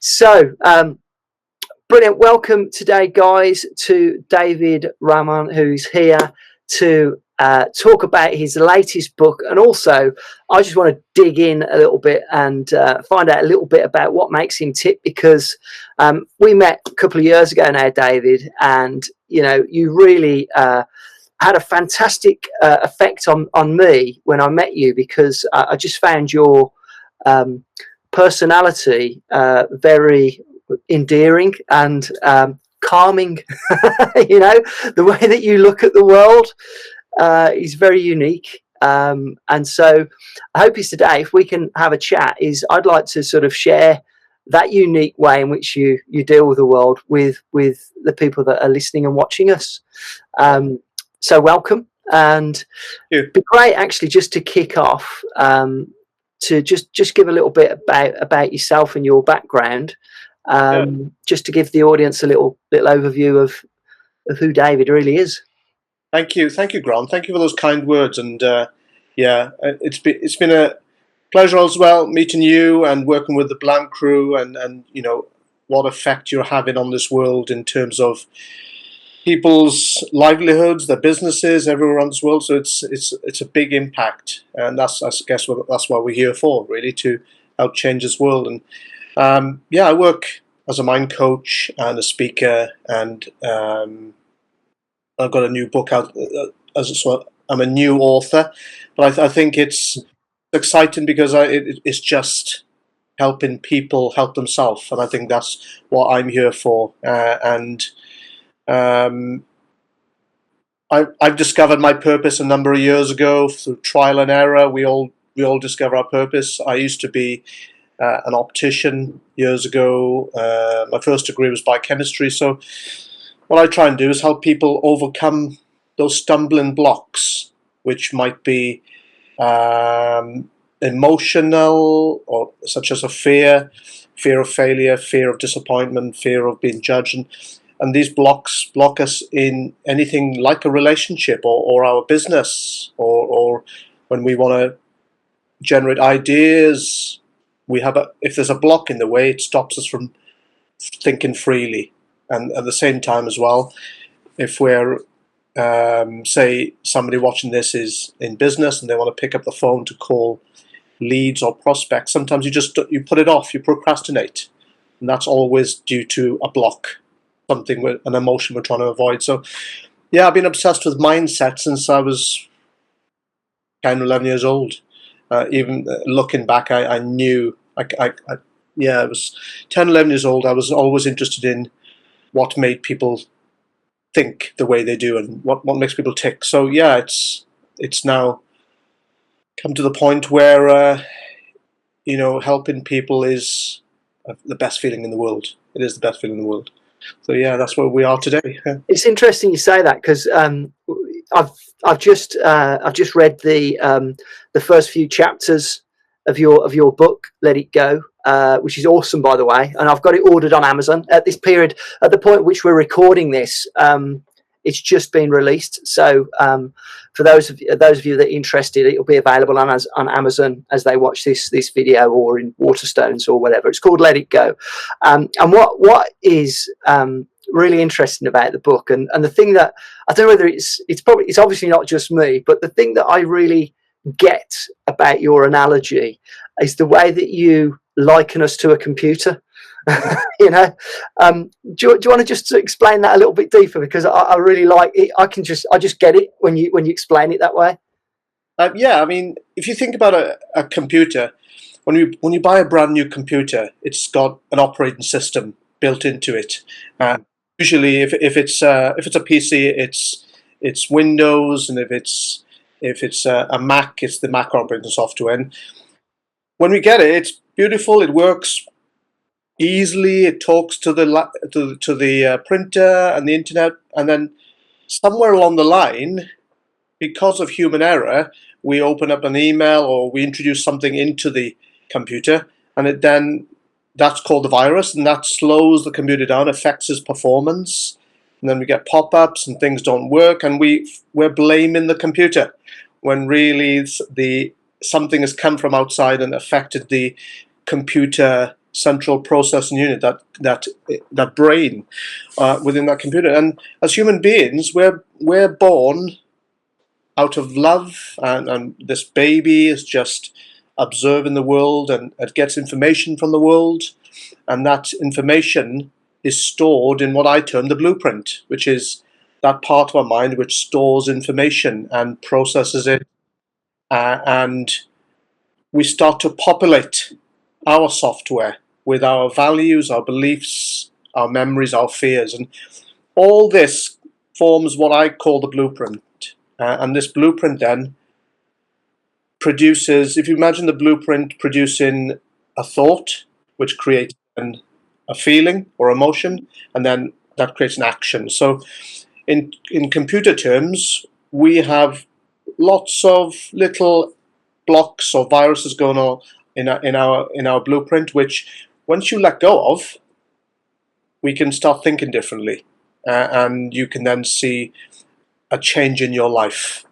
So, brilliant. Welcome today, guys, to David Rahman, who's here to talk about his latest book. And also, I just want to dig in a little bit and find out a little bit about what makes him tick, because we met a couple of years ago now, David, and, you know, you really had a fantastic effect on me when I met you, because I just found your personality very endearing and calming. You know, the way that you look at the world is very unique. And so I hope is today, if we can have a chat, is I'd like to sort of share that unique way in which you deal with the world with the people that are listening and watching us. So welcome, and it'd be great actually just to kick off, to just give a little bit about yourself and your background, just to give the audience a little overview of who David really is. Thank you, Grant. Thank you for those kind words, and it's been a pleasure as well meeting you and working with the Blam crew, and you know what effect you're having on this world in terms of people's livelihoods, their businesses, everywhere around this world. So it's a big impact, and I guess that's what we're here for, really, to help change this world. And I work as a mind coach and a speaker, and I've got a new book out. I'm a new author, but I think it's exciting because it's just helping people help themselves, and I think that's what I'm here for. I've discovered my purpose a number of years ago through trial and error. We all discover our purpose. I used to be an optician years ago. My first degree was biochemistry. So what I try and do is help people overcome those stumbling blocks, which might be emotional, or such as a fear of failure, fear of disappointment, fear of being judged. And these blocks block us in anything like a relationship or our business, or when we want to generate ideas. If there's a block in the way, it stops us from thinking freely. And at the same time as well, if we're, say, somebody watching this is in business and they want to pick up the phone to call leads or prospects, sometimes you put it off, you procrastinate. And that's always due to a block, something with an emotion we're trying to avoid. So yeah, I've been obsessed with mindset since I was 10, 11 years old. Even looking back, I knew, it was 10, 11 years old. I was always interested in what made people think the way they do and what makes people tick. So yeah, it's now come to the point where, helping people is the best feeling in the world. It is the best feeling in the world. So yeah, that's where we are today. It's interesting you say that, because I've just read the first few chapters of your book, Let It Go, which is awesome, by the way, and I've got it ordered on Amazon at this period. At the point which we're recording this, it's just been released. So for those of you that are interested, it'll be available on Amazon as they watch this video, or in Waterstones or whatever. It's called Let It Go. And what is really interesting about the book, and the thing that I don't know whether it's obviously not just me, but the thing that I really get about your analogy is the way that you liken us to a computer. Do you want to just explain that a little bit deeper, because I really like it. I just get it when you explain it that way. I mean, if you think about a computer, when you buy a brand new computer, it's got an operating system built into it. Usually, if it's a PC, it's Windows, and if it's a Mac, it's the Mac operating software. And when we get it, it's beautiful. It works easily. It talks to the printer and the internet, and then somewhere along the line, because of human error, we open up an email or we introduce something into the computer, and that's called the virus, and that slows the computer down, affects its performance, and then we get pop-ups and things don't work, and we're blaming the computer when really something has come from outside and affected the computer central processing unit, that brain within that computer. And as human beings, we're born out of love, and this baby is just observing the world, and it gets information from the world, and that information is stored in what I term the blueprint, which is that part of our mind which stores information and processes it, and we start to populate our software with our values, our beliefs, our memories, our fears, and all this forms what I call the blueprint. And this blueprint then produces, if you imagine the blueprint producing a thought, which creates a feeling or emotion, and then that creates an action. So in computer terms, we have lots of little blocks or viruses going on in our blueprint, which once you let go of, we can start thinking differently, and you can then see a change in your life.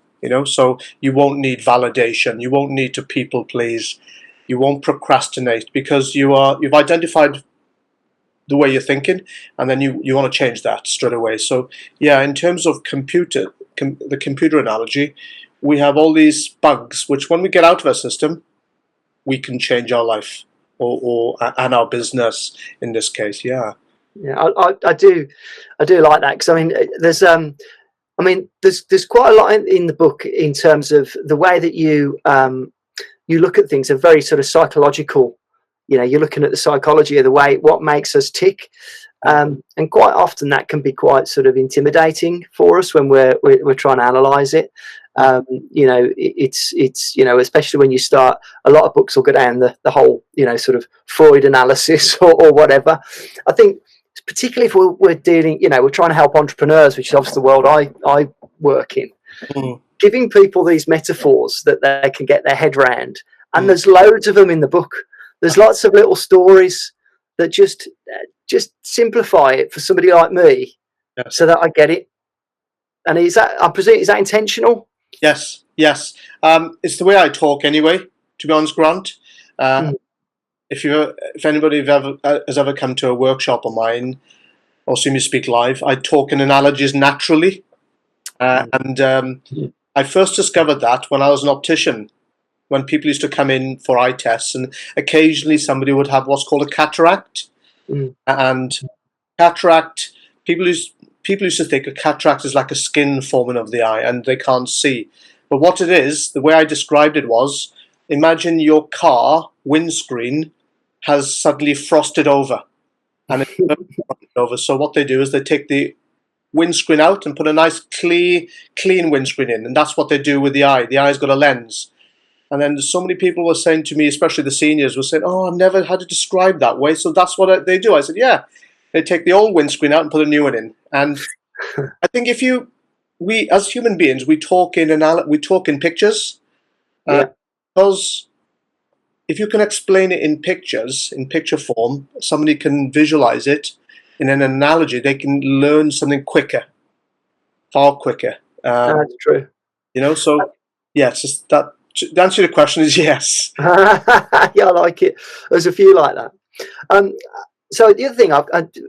So you won't need validation, you won't need to people please, you won't procrastinate, because you've identified the way you're thinking, and then you want to change that straight away. So yeah, in terms of the computer analogy, we have all these bugs which, when we get out of our system, we can change our life, and our business in this case. Yeah. I do like that, because there's quite a lot in the book in terms of the way that you look at things, are very sort of psychological. You're looking at the psychology of the way, what makes us tick, and quite often that can be quite sort of intimidating for us when we're trying to analyze it. It's especially when you start, a lot of books will go down the whole sort of Freud analysis or whatever. I think particularly if we're dealing, we're trying to help entrepreneurs, which is obviously the world I work in. Giving people these metaphors that they can get their head around, and there's loads of them in the book. There's lots of little stories that just simplify it for somebody like me, yes. so that I get it. And is that intentional? Yes. It's the way I talk anyway, to be honest, Grant. If anybody has ever come to a workshop of mine or seen me speak live, I talk in analogies naturally. And I first discovered that when I was an optician, when people used to come in for eye tests, and occasionally somebody would have what's called a cataract. And cataract, people used to think a cataract is like a skin forming of the eye and they can't see. But what it is, the way I described it was, imagine your car windscreen has suddenly frosted over, and it's frosted over. So what they do is they take the windscreen out and put a nice clean windscreen in, and that's what they do with the eye. The eye's got a lens. And then so many people were saying to me, especially the seniors, were saying, "Oh, I've never had it described that way." So that's what they do. I said, "Yeah, they take the old windscreen out and put a new one in." And I think we as human beings, we talk in pictures, because if you can explain it in pictures, in picture form, somebody can visualize it in an analogy. They can learn something quicker, far quicker. That's true. So yeah, it's just that. The answer to the question is yes. Yeah, I like it. There's a few like that. So the other thing,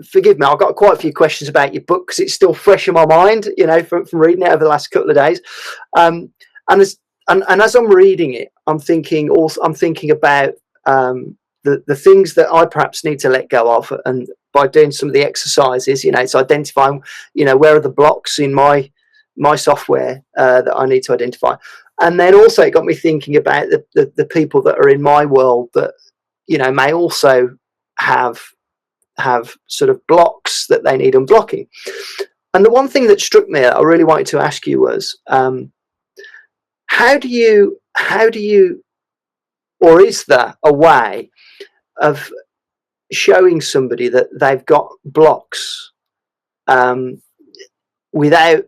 forgive me, I've got quite a few questions about your book because it's still fresh in my mind, from reading it over the last couple of days. And as I'm reading it, I'm thinking about the things that I perhaps need to let go of, and by doing some of the exercises, it's identifying, where are the blocks in my software that I need to identify. And then also it got me thinking about the people that are in my world that, may also have sort of blocks that they need unblocking. And the one thing that struck me that I really wanted to ask you was, how do you, or is there a way of showing somebody that they've got blocks without,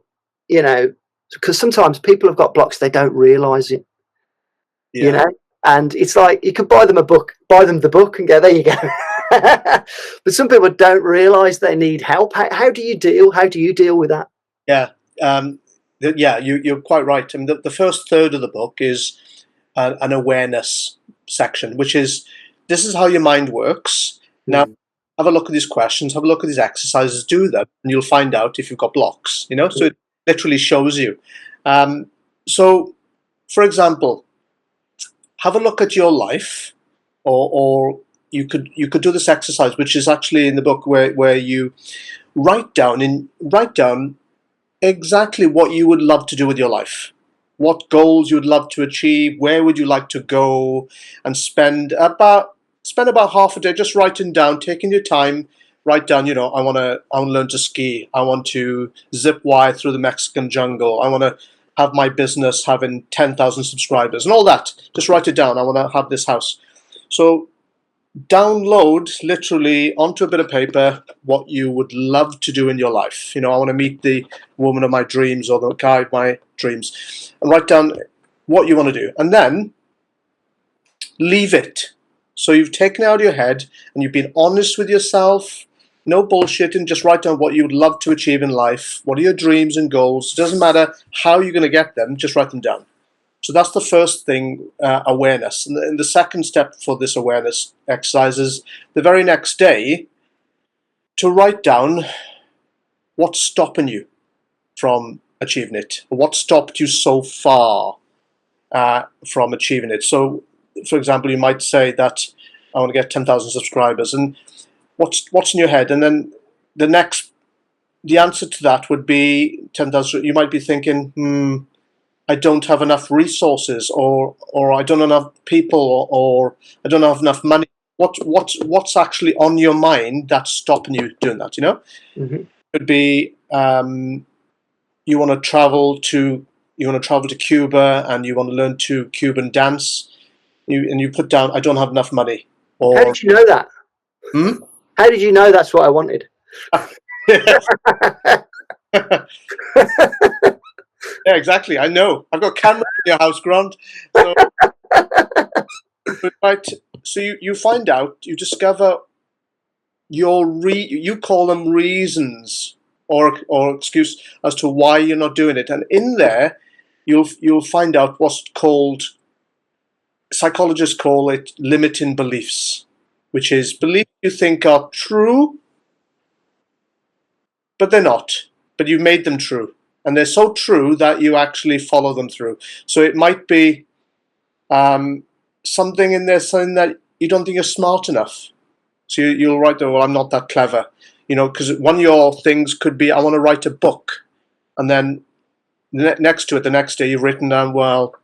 because sometimes people have got blocks, they don't realize it, and it's like you could buy them the book and go, there you go. But some people don't realize they need help. How do you deal with that? You're quite right. I mean, the first third of the book is an awareness section, which is, this is how your mind works. Now, have a look at these questions, have a look at these exercises, do them, and you'll find out if you've got blocks, you know? So it literally shows you. So, for example, have a look at your life, or you could do this exercise, which is actually in the book, where you write down exactly what you would love to do with your life, what goals you'd love to achieve, where would you like to go, and spend about half a day just writing down, taking your time. Write down, I want to learn to ski, I want to zip wire through the Mexican jungle, I want to have my business having 10,000 subscribers and all that. Just write it down. I want to have this house. So download literally onto a bit of paper what you would love to do in your life. I want to meet the woman of my dreams or the guy of my dreams, and write down what you want to do, and then leave it. So you've taken it out of your head and you've been honest with yourself. No bullshitting, just write down what you would love to achieve in life. What are your dreams and goals? It doesn't matter how you're going to get them, just write them down. So that's the first thing, awareness. And the second step for this awareness exercise is the very next day to write down what's stopping you from achieving it, or what stopped you so far from achieving it. So, for example, you might say that I want to get 10,000 subscribers, and what's in your head, and then the answer to that would be 10,000. You might be thinking, I don't have enough resources, or I don't have enough people, or I don't have enough money. What's actually on your mind that's stopping you doing that? Mm-hmm. It could be you want to travel to Cuba, and you want to learn to Cuban dance. You put down, I don't have enough money. How did you know that? How did you know that's what I wanted? Yeah, exactly. I know. I've got cameras in your house, Grant. So, so you find out, you discover you call them reasons or excuse as to why you're not doing it, and in there you'll find out what's called, psychologists call it, limiting beliefs, which is beliefs you think are true, but they're not. But you've made them true, and they're so true that you actually follow them through. So it might be something in there saying that you don't think you're smart enough. So you'll write, well, I'm not that clever, because one of your things could be, I want to write a book, and then next to it, the next day, you've written down, well,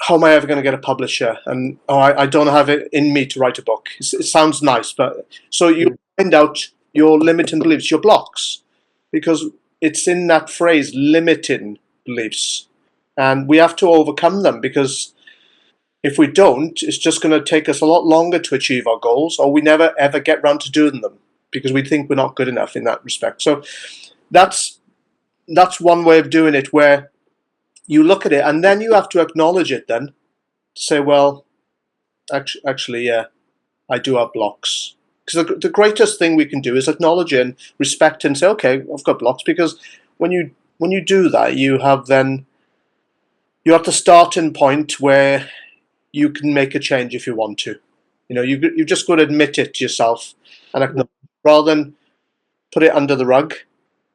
how am I ever going to get a publisher? And I don't have it in me to write a book. It sounds nice, but so you find out your limiting beliefs, your blocks, because it's in that phrase, limiting beliefs, and we have to overcome them, because if we don't, it's just going to take us a lot longer to achieve our goals, or we never ever get round to doing them because we think we're not good enough in that respect. So that's one way of doing it, where you look at it and then you have to acknowledge it, then say, well, actually, yeah, I do have blocks. Because the greatest thing we can do is acknowledge it and respect it and say, okay, I've got blocks. Because when you do that, you have the starting point where you can make a change if you want to. You've just got to admit it to yourself, and acknowledge, rather than put it under the rug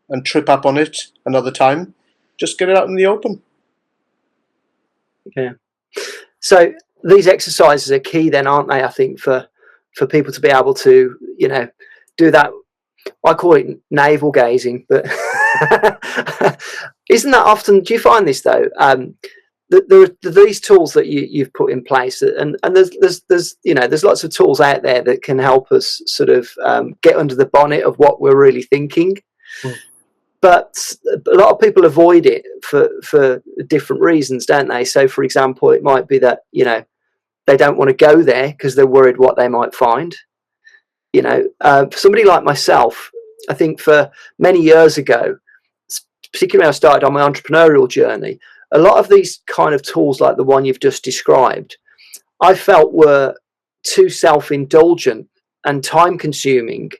and trip up on it another time. Just get it out in the open. Yeah. So these exercises are key then, aren't they? I think for people to be able to, do that. I call it navel gazing, but isn't that often? Do you find this though? There are these tools that you've put in place, and there's lots of tools out there that can help us sort of get under the bonnet of what we're really thinking. But a lot of people avoid it for different reasons, don't they? So, for example, it might be that they don't want to go there because they're worried what they might find. For somebody like myself, I think for many years ago, particularly when I started on my entrepreneurial journey, a lot of these kind of tools like the one you've just described, I felt were too self-indulgent and time-consuming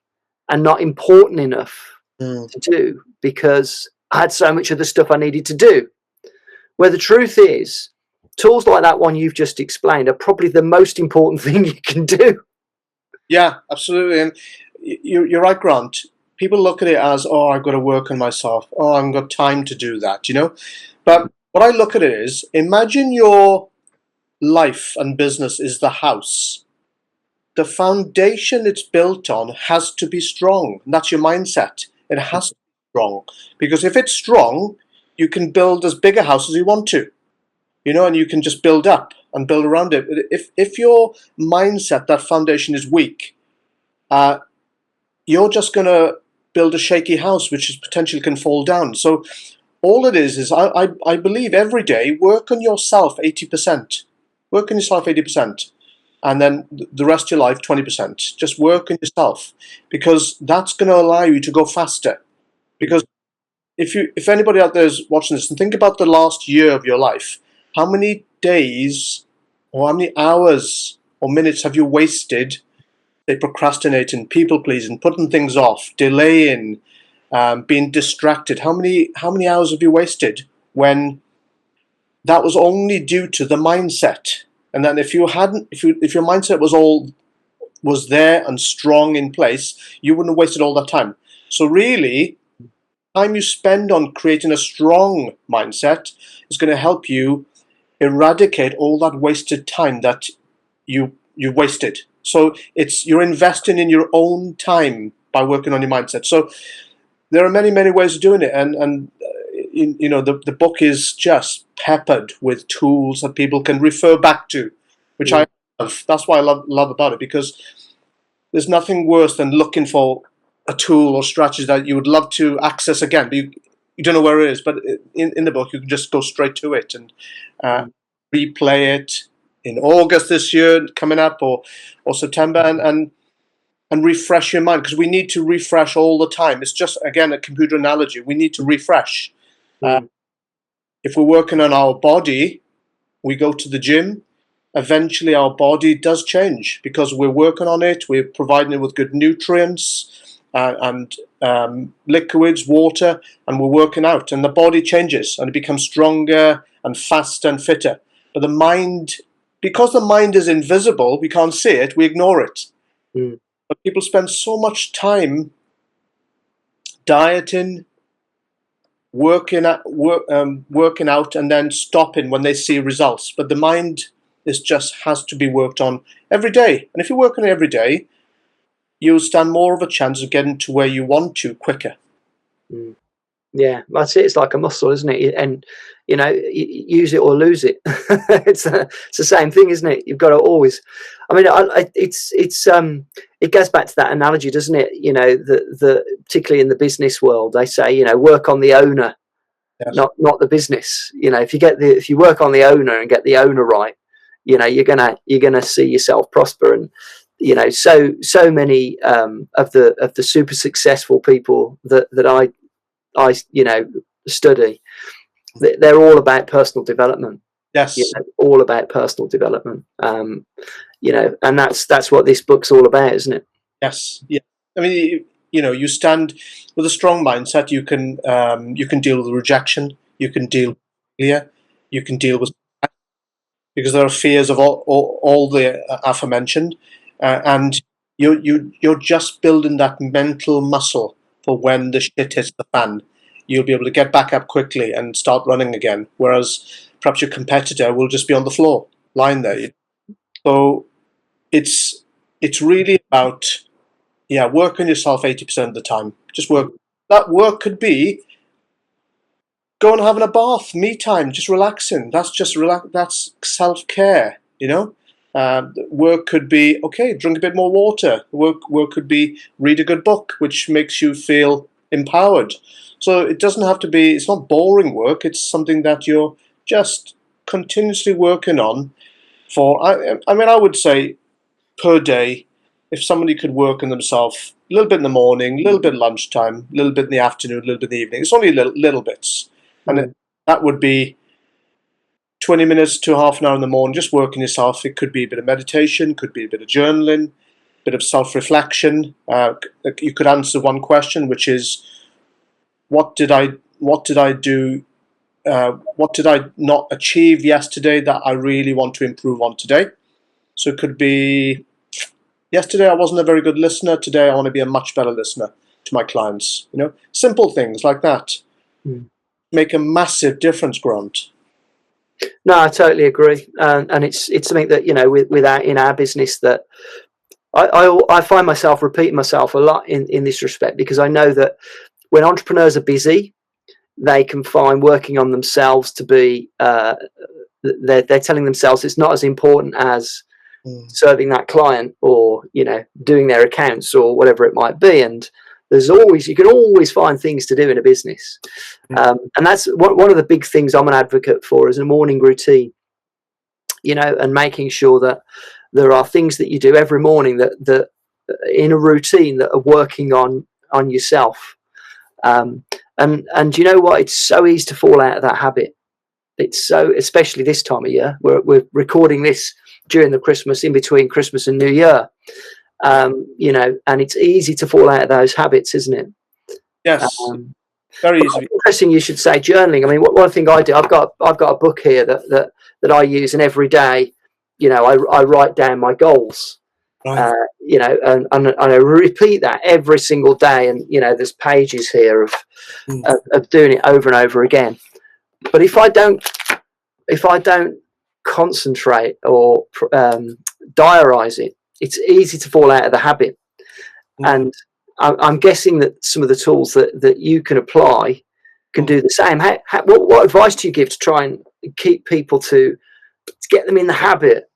and not important enough to do, because I had so much of the stuff I needed to do. Where the truth is, tools like that one you've just explained are probably the most important thing you can do. Yeah, absolutely. And you're right, Grant. People look at it as, oh, I've got to work on myself. Oh, I haven't got time to do that, you know? But what I look at it is, imagine your life and business is the house. The foundation it's built on has to be strong. And that's your mindset. It has to be strong. Because if it's strong, you can build as big a house as you want to, you know, and you can just build up and build around it. If your mindset, that foundation is weak, uh, you're just going to build a shaky house, which is potentially can fall down. So all it is I believe every day, work on yourself 80%. Work on yourself 80%. And then the rest of your life 20%. Just work on yourself, because that's going to allow you to go faster. Because if anybody out there is watching this and think about the last year of your life, how many days or how many hours or minutes have you wasted, say, procrastinating, people pleasing, putting things off, delaying, being distracted? How many hours have you wasted when that was only due to the mindset? And then if you hadn't, if your mindset was there and strong in place, you wouldn't have wasted all that time. So really, time you spend on creating a strong mindset is going to help you eradicate all that wasted time that you wasted. So you're investing in your own time by working on your mindset. So there are many ways of doing it, and you know, the book is just peppered with tools that people can refer back to, which I love. That's why I love about it, because there's nothing worse than looking for a tool or strategy that you would love to access again, but you don't know where it is. But in the book, you can just go straight to it and replay it in August this year coming up, or September, and refresh your mind, because we need to refresh all the time. It's just, again, a computer analogy. We need to refresh. If we're working on our body, we go to the gym, eventually our body does change because we're working on it, we're providing it with good nutrients and liquids, water, and we're working out, and the body changes and it becomes stronger and faster and fitter. But the mind, because the mind is invisible, we can't see it, we ignore it. But people spend so much time dieting, working out, and then stopping when they see results. But the mind has to be worked on every day. And if you work on it every day, you'll stand more of a chance of getting to where you want to quicker. Yeah, that's it. It's like a muscle, isn't it? And you know, use it or lose it. It's the same thing, isn't it? You've got to always. I mean, it goes back to that analogy, doesn't it? You know, particularly in the business world, they say, you know, work on the owner, Yes. not the business. You know, if you work on the owner and get the owner right, you know, you're gonna see yourself prosper. And you know, so many of the super successful people that I you know study, they're all about personal development. Yes. You know, all about personal development. You know, and that's what this book's all about, isn't it? Yes. Yeah. I mean, you know, you stand with a strong mindset. You can deal with rejection. You can deal with failure. You can deal with, because there are fears of all the aforementioned, and you're just building that mental muscle for when the shit hits the fan. You'll be able to get back up quickly and start running again. Whereas perhaps your competitor will just be on the floor, lying there. So it's really about, yeah, work on yourself 80% of the time. Just work. That work could be going and having a bath, me time, just relaxing. That's just That's self-care, you know. Work could be, okay, drink a bit more water. Work could be read a good book, which makes you feel empowered. So it doesn't have to be. It's not boring work. It's something that you're just continuously working on. I mean, I would say per day, if somebody could work on themselves a little bit in the morning, a little bit at lunchtime, a little bit in the afternoon, a little bit in the evening. It's only little bits, and that would be 20 minutes to half an hour in the morning, just working yourself. It could be a bit of meditation, could be a bit of journaling, a bit of self-reflection. You could answer one question, which is, what did I do? What did I not achieve yesterday that I really want to improve on today? So it could be, Yesterday I wasn't a very good listener. Today I want to be a much better listener to my clients. Simple things like that make a massive difference, Grant. No, I totally agree, and it's something that in our business that I find myself repeating myself a lot in this respect, because I know that when entrepreneurs are busy, they can find working on themselves to be they're telling themselves it's not as important as serving that client, or doing their accounts or whatever it might be. And you can always find things to do in a business, and that's one of the big things I'm an advocate for, is a morning routine, and making sure that there are things that you do every morning that in a routine that are working on yourself. And you know what? It's so easy to fall out of that habit. It's so, especially this time of year. We're recording this during the Christmas, in between Christmas and New Year. And it's easy to fall out of those habits, isn't it? Yes, very easy. Interesting you should say journaling. I mean, one thing I do, I've got a book here that I use, and every day, I write down my goals. Right. And I repeat that every single day, and there's pages here of doing it over and over again. But if I don't concentrate or diarize it, it's easy to fall out of the habit. And I'm guessing that some of the tools that you can apply can do the same. What advice do you give to try and keep people to get them in the habit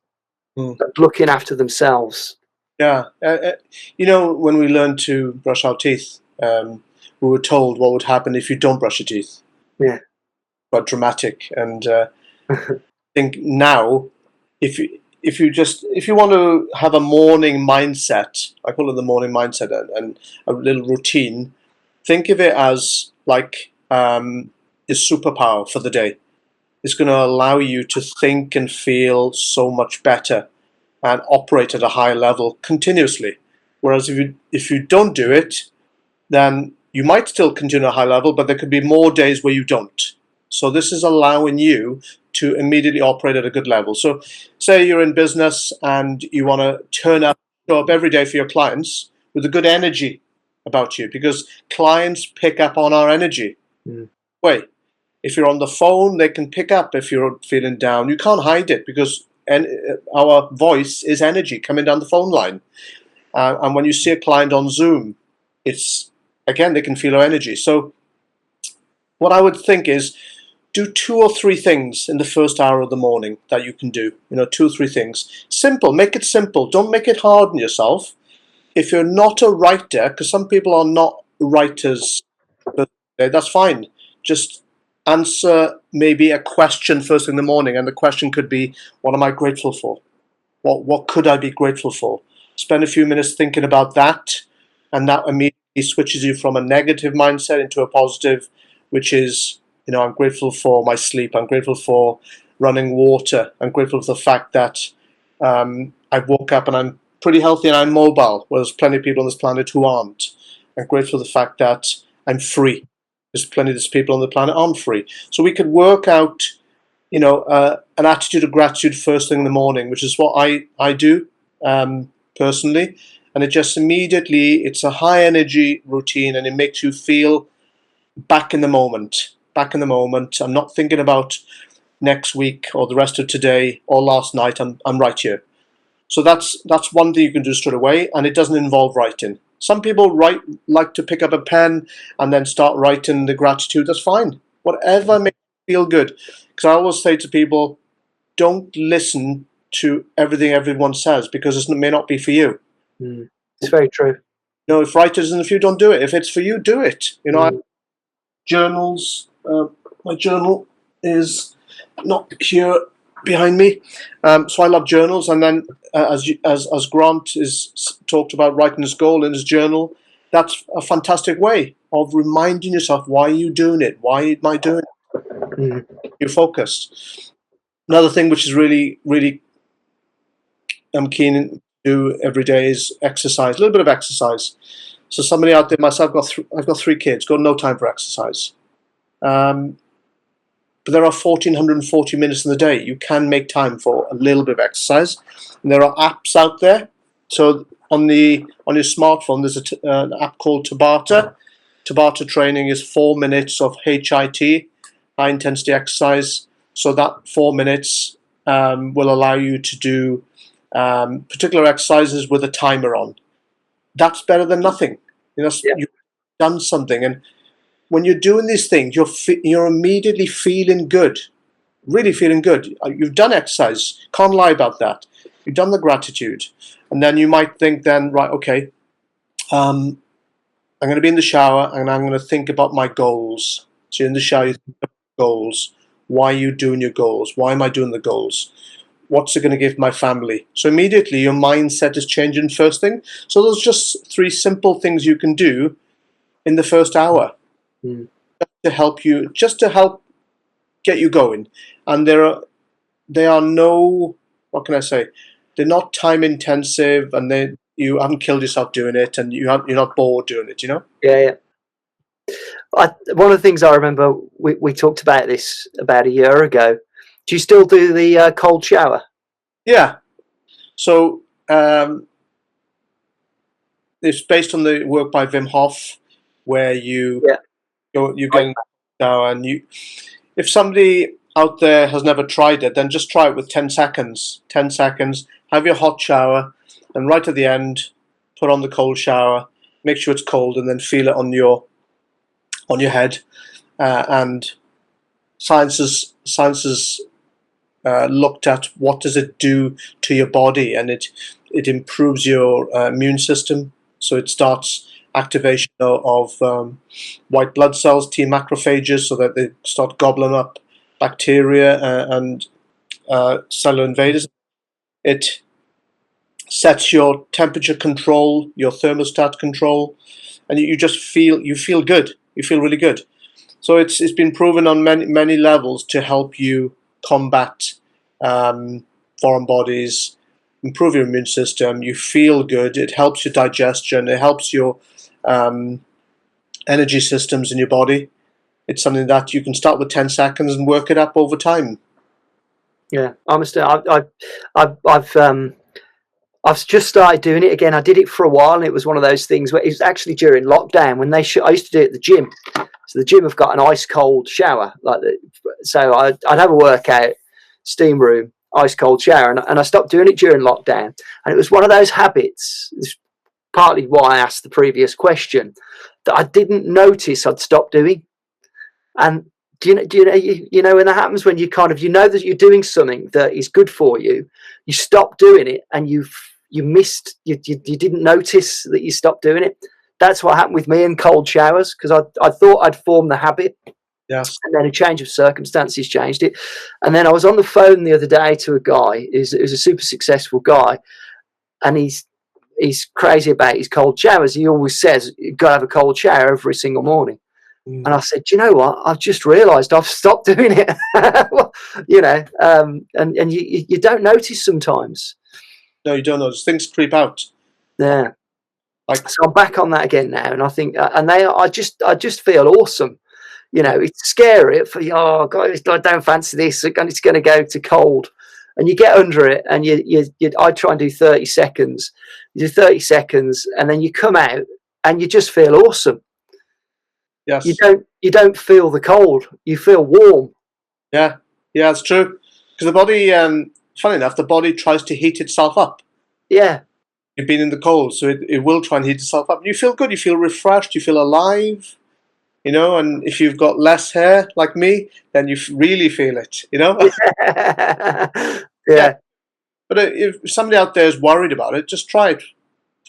of looking after themselves? Yeah. When we learned to brush our teeth, we were told what would happen if you don't brush your teeth. Yeah. Quite dramatic. And I think now, if you want to have a morning mindset, I call it the morning mindset, and a little routine, think of it as like a superpower for the day. It's going to allow you to think and feel so much better and operate at a high level continuously. Whereas if you don't do it, then you might still continue at a high level, but there could be more days where you don't. So this is allowing you to immediately operate at a good level. So say you're in business and you want to show up every day for your clients with a good energy about you, because clients pick up on our energy. Wait, if you're on the phone, they can pick up if you're feeling down. You can't hide it, because our voice is energy coming down the phone line. And when you see a client on Zoom, again, they can feel our energy. So what I would think is, do 2 or 3 things in the first hour of the morning that you can do. 2 or 3 things. Simple. Make it simple. Don't make it hard on yourself. If you're not a writer, because some people are not writers, that's fine. Just answer maybe a question first thing in the morning, and the question could be, what am I grateful for? What could I be grateful for? Spend a few minutes thinking about that, and that immediately switches you from a negative mindset into a positive, which is, I'm grateful for my sleep. I'm grateful for running water. I'm grateful for the fact that I woke up and I'm pretty healthy and I'm mobile, whereas plenty of people on this planet who aren't. I'm grateful for the fact that I'm free. There's plenty of people on the planet aren't free. So we could work out, an attitude of gratitude first thing in the morning, which is what I do personally. And it just immediately, it's a high energy routine, and it makes you feel back in the moment. I'm not thinking about next week or the rest of today or last night. I'm right here. So that's one thing you can do straight away, and it doesn't involve writing. Some people like to pick up a pen and then start writing the gratitude. That's fine. Whatever makes you feel good. Because I always say to people, don't listen to everything everyone says, because it may not be for you. It's very true. If writers in the few don't do it, if it's for you, do it. I have journals. My journal is not here behind me, so I love journals. And then as Grant is talked about writing his goal in his journal, that's a fantastic way of reminding yourself, why are you doing it? Why am I doing it? You're focused. Another thing which is really, really I'm keen to do every day is exercise. A little bit of exercise. So somebody out there, myself, I've got 3 kids, got no time for exercise. But there are 1,440 minutes in the day. You can make time for a little bit of exercise. And there are apps out there. So on your smartphone, there's an app called Tabata. Tabata training is 4 minutes of HIT, high intensity exercise. So that 4 minutes will allow you to do particular exercises with a timer on. That's better than nothing. You've done something, and when you're doing these things, you're immediately feeling good, really feeling good. You've done exercise, can't lie about that. You've done the gratitude, and then you might think, then right, okay, I'm going to be in the shower and I'm going to think about my goals. So you're in the shower, you think about goals. Why are you doing your goals? Why am I doing the goals? What's it going to give my family? So immediately your mindset is changing first thing. So there's just 3 simple things you can do in the first hour to help you, just to help get you going. And they are no, what can I say? They're not time intensive, and you haven't killed yourself doing it, and you're not bored doing it. Yeah. One of the things I remember, we talked about this about a year ago. Do you still do the cold shower? Yeah. So it's based on the work by Wim Hof, where you get in the shower, and if somebody out there has never tried it, then just try it with 10 seconds. 10 seconds, have your hot shower, and right at the end, put on the cold shower, make sure it's cold, and then feel it on your head. And science has looked at what does it do to your body, and it improves your immune system. So it starts activation of white blood cells, T macrophages, so that they start gobbling up bacteria and cellular invaders. It sets your temperature control, your thermostat control, and you feel good. You feel really good. So it's been proven on many levels to help you combat foreign bodies, improve your immune system. You feel good. It helps your digestion. It helps your energy systems in your body. It's something that you can start with 10 seconds and work it up over time. Yeah, honestly, I've just started doing it again. I did it for a while, and it was one of those things where it was actually during lockdown when I used to do it at the gym. So the gym have got an ice cold shower, so I'd have a workout, steam room, ice cold shower, and I stopped doing it during lockdown. And it was one of those habits. It's partly why I asked the previous question, that I didn't notice I'd stopped doing. And do you know when that happens, when you know that you're doing something that is good for you, you stop doing it, and you didn't notice that you stopped doing it. That's what happened with me in cold showers, because I thought I'd formed the habit. Yes. And then a change of circumstances changed it. And then I was on the phone the other day to a guy who's a super successful guy, and he's crazy about his cold showers. He always says you've got to have a cold shower every single morning. And I said, do you know what? I've just realised I've stopped doing it. Well, and you don't notice sometimes. No, you don't notice. Things creep out. Yeah. So I'm back on that again now, and I think, I just feel awesome. It's scary. Oh God, I don't fancy this. It's going to go to cold, and you get under it, and I try and do 30 seconds. You do 30 seconds, and then you come out, and you just feel awesome. Yes. You don't feel the cold. You feel warm. Yeah, it's true. Because the body, funny enough, the body tries to heat itself up. Yeah. You've been in the cold, so it will try and heat itself up. You feel good. You feel refreshed. You feel alive. And if you've got less hair like me, then you really feel it. Yeah. But if somebody out there is worried about it, just try it.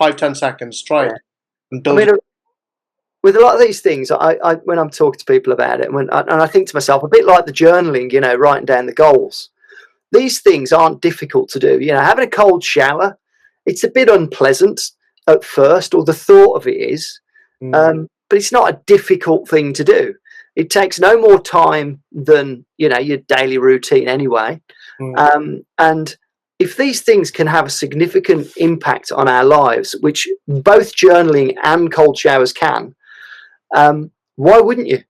5-10 seconds. Try it and build it. With a lot of these things, I when I'm talking to people about it, and I think to myself, a bit like the journaling, writing down the goals. These things aren't difficult to do. Having a cold shower, it's a bit unpleasant at first, or the thought of it is, but it's not a difficult thing to do. It takes no more time than your daily routine anyway. And if these things can have a significant impact on our lives, which both journaling and cold showers can, why wouldn't you?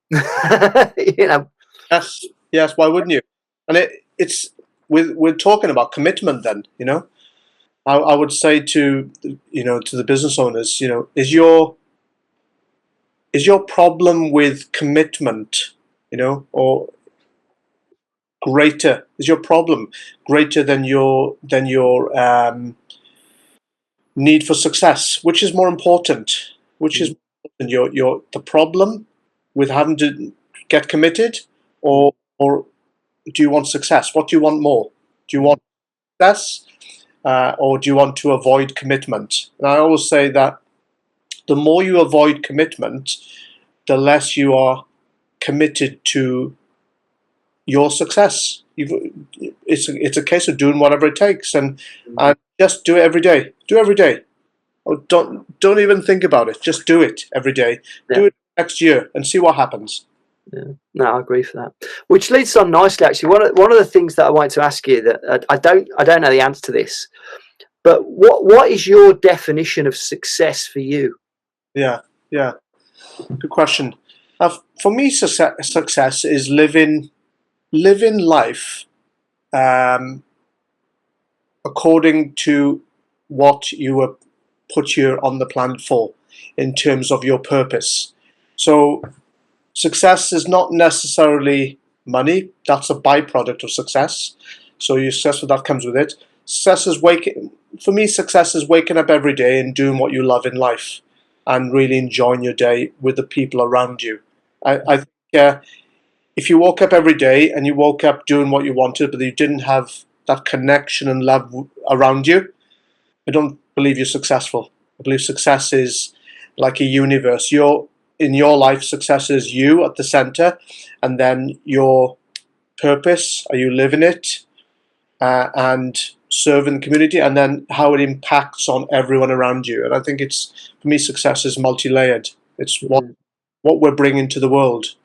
Yes. Why wouldn't you? And we're talking about commitment then. I would say to to the business owners, is your problem with commitment, or greater? Is your problem greater than your need for success? Which is more important? Which is your the problem with having to get committed, or do you want success? What do you want more? Do you want success, or do you want to avoid commitment? And I always say that the more you avoid commitment, the less you are committed to your success. It's a case of doing whatever it takes, and just do it every day. Do it every day. Or don't even think about it. Just do it every day. Yeah. Do it next year and see what happens. Yeah. No, I agree for that. Which leads on nicely, actually. One of the things that I wanted to ask you that I don't know the answer to this, but what is your definition of success for you? Yeah, yeah. Good question. For me, success is living life um, according to what you were put here on the planet for, in terms of your purpose. So success is not necessarily money. That's a byproduct of success. So your success, that comes with it. Success is for me, success is waking up every day and doing what you love in life, and really enjoying your day with the people around you. I think if you woke up every day and you woke up doing what you wanted, but you didn't have that connection and love around you, I don't believe you're successful. I believe success is like a universe. In your life, success is you at the center, and then your purpose. Are you living it, and serving the community, and then how it impacts on everyone around you? And I think for me, success is multi-layered. It's what we're bringing to the world.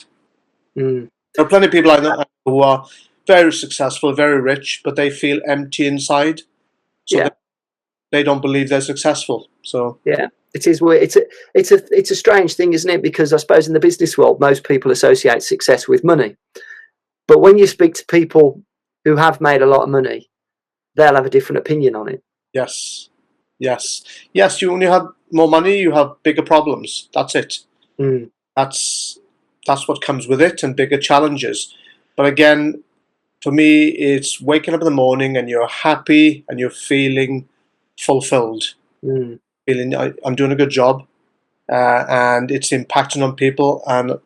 Mm. There are plenty of people I know who are very successful, very rich, but they feel empty inside. So Yeah. they don't believe they're successful. So Yeah, it is weird. It's a strange thing, isn't it? Because I suppose in the business world, most people associate success with money. But when you speak to people who have made a lot of money, they'll have a different opinion on it. yes, yes, yes. When you have more money, you have bigger problems. That's it. Mm. That's what comes with it, and bigger challenges. But again, for me, it's waking up in the morning and you're happy and you're feeling fulfilled. Mm. Feeling I'm doing a good job, and it's impacting on people, and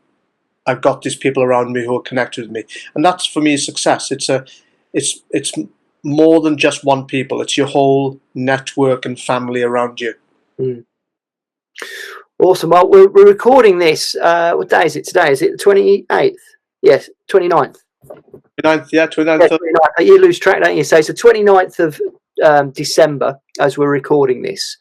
I've got these people around me who are connected with me, and that's for me success. It's more than just one people. It's your whole network and family around you. Mm. Awesome. Well, we're recording this. What day is it today? Is it the 28th? Yes, 29th. 29th, yeah, 29th. Yeah, 29th. You lose track, don't you? So it's the 29th of December as we're recording this.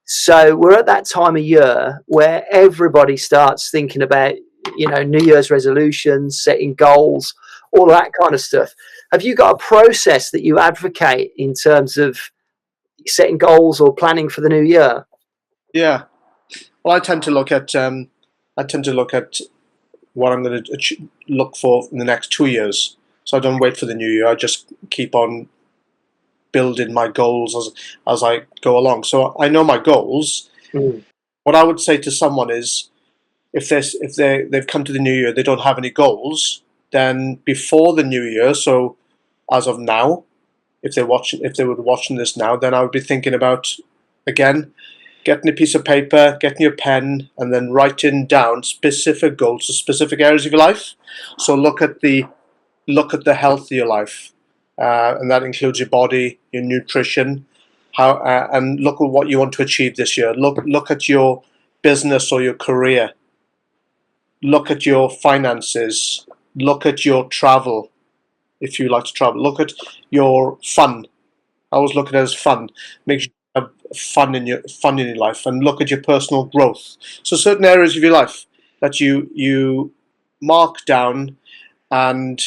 So we're at that time of year where everybody starts thinking about, New Year's resolutions, setting goals, all that kind of stuff. Have you got a process that you advocate in terms of setting goals or planning for the new year? Yeah. Well, I tend to look at what I'm going to look for in the next 2 years. So I don't wait for the new year. I just keep on building my goals as I go along. So I know my goals. Mm. What I would say to someone is, if they've come to the new year, they don't have any goals, then before the new year, so as of now, if they were watching this now, then I would be thinking about, again, getting a piece of paper, getting your pen, and then writing down specific goals for specific areas of your life. So look at the health of your life, and that includes your body, your nutrition, and look at what you want to achieve this year. Look at your business or your career. Look at your finances. Look at your travel, if you like to travel. Look at your fun. I always look at it as fun. Make sure you have fun in your life, and look at your personal growth. So certain areas of your life that you mark down, and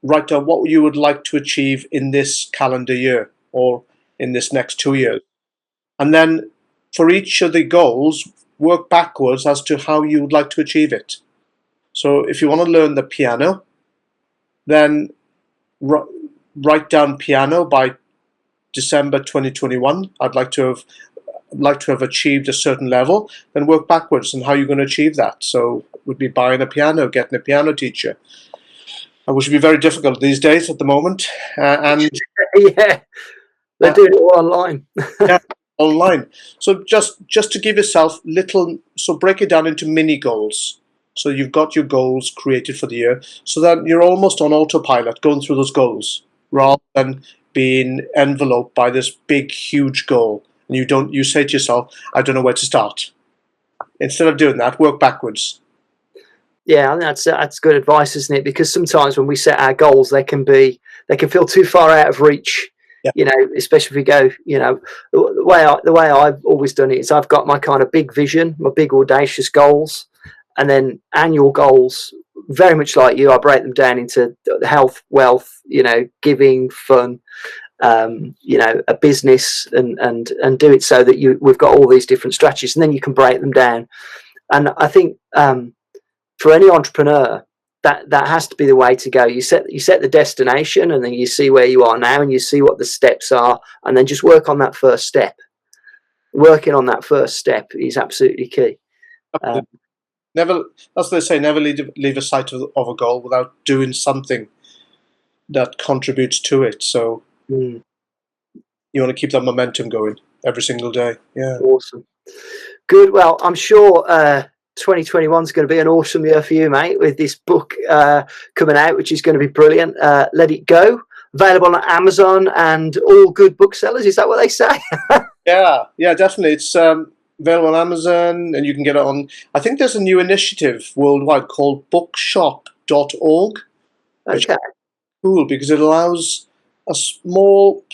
write down what you would like to achieve in this calendar year or in this next 2 years. And then for each of the goals, work backwards as to how you would like to achieve it. So if you want to learn the piano, then write down piano by December 2021, I'd like to have achieved a certain level, then work backwards and how you're going to achieve that. So it would be buying a piano, getting a piano teacher, which would be very difficult these days at the moment. And Yeah, they're doing it all online. yeah, online. So just to give yourself little, so break it down into mini goals. So you've got your goals created for the year, so that you're almost on autopilot going through those goals, rather than being enveloped by this big, huge goal. And you say to yourself, I don't know where to start. Instead of doing that, work backwards. Yeah, I think that's good advice, isn't it? Because sometimes when we set our goals, they can feel too far out of reach. Yeah. You know, especially if we go, you know, the way I've always done it is I've got my kind of big vision, my big audacious goals, and then annual goals. Very much like you, I break them down into health, wealth, you know, giving, fun, you know, a business, and do it so that we've got all these different strategies, and then you can break them down. And I think for any entrepreneur, that has to be the way to go. You set the destination, and then you see where you are now, and you see what the steps are, and then just work on that first step. Working on that first step is absolutely key. Never, as they say, never leave a sight of a goal without doing something that contributes to it. So you want to keep that momentum going every single day. Yeah. Awesome. Good. Well, I'm sure 2021 is going to be an awesome year for you, mate, with this book coming out, which is going to be brilliant. Let It Go, available on Amazon and all good booksellers. Is that what they say? Yeah, definitely. It's available on Amazon, and you can get it on. I think there's a new initiative worldwide called bookshop.org, which Okay. is cool because it allows a small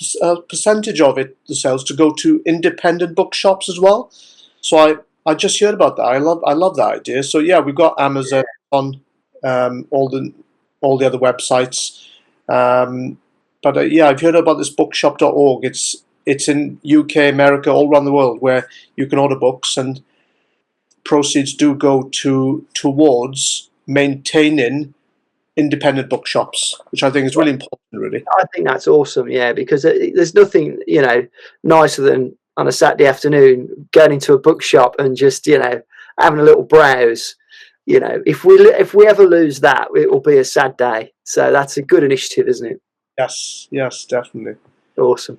percentage of the sales to go to independent bookshops as well. So I just heard about that. I love that idea. So yeah, we've got Amazon on all the other websites. But yeah, I've heard about this bookshop.org. It's in UK, America, all around the world, where you can order books, and proceeds do go towards maintaining independent bookshops, which I think is really important, really. I think that's awesome, yeah, because there's nothing, you know, nicer than on a Saturday afternoon going into a bookshop and just, you know, having a little browse. You know, if we ever lose that, it will be a sad day. So that's a good initiative, isn't it? Yes, definitely. Awesome.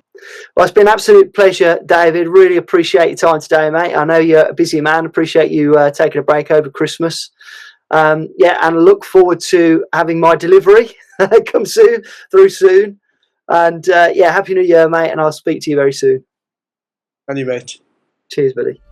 Well, it's been an absolute pleasure, David. Really appreciate your time today, mate. I know you're a busy man. Appreciate you taking a break over Christmas. Yeah, and look forward to having my delivery come through soon. And yeah, Happy New Year, mate. And I'll speak to you very soon. And you, mate. Cheers, buddy.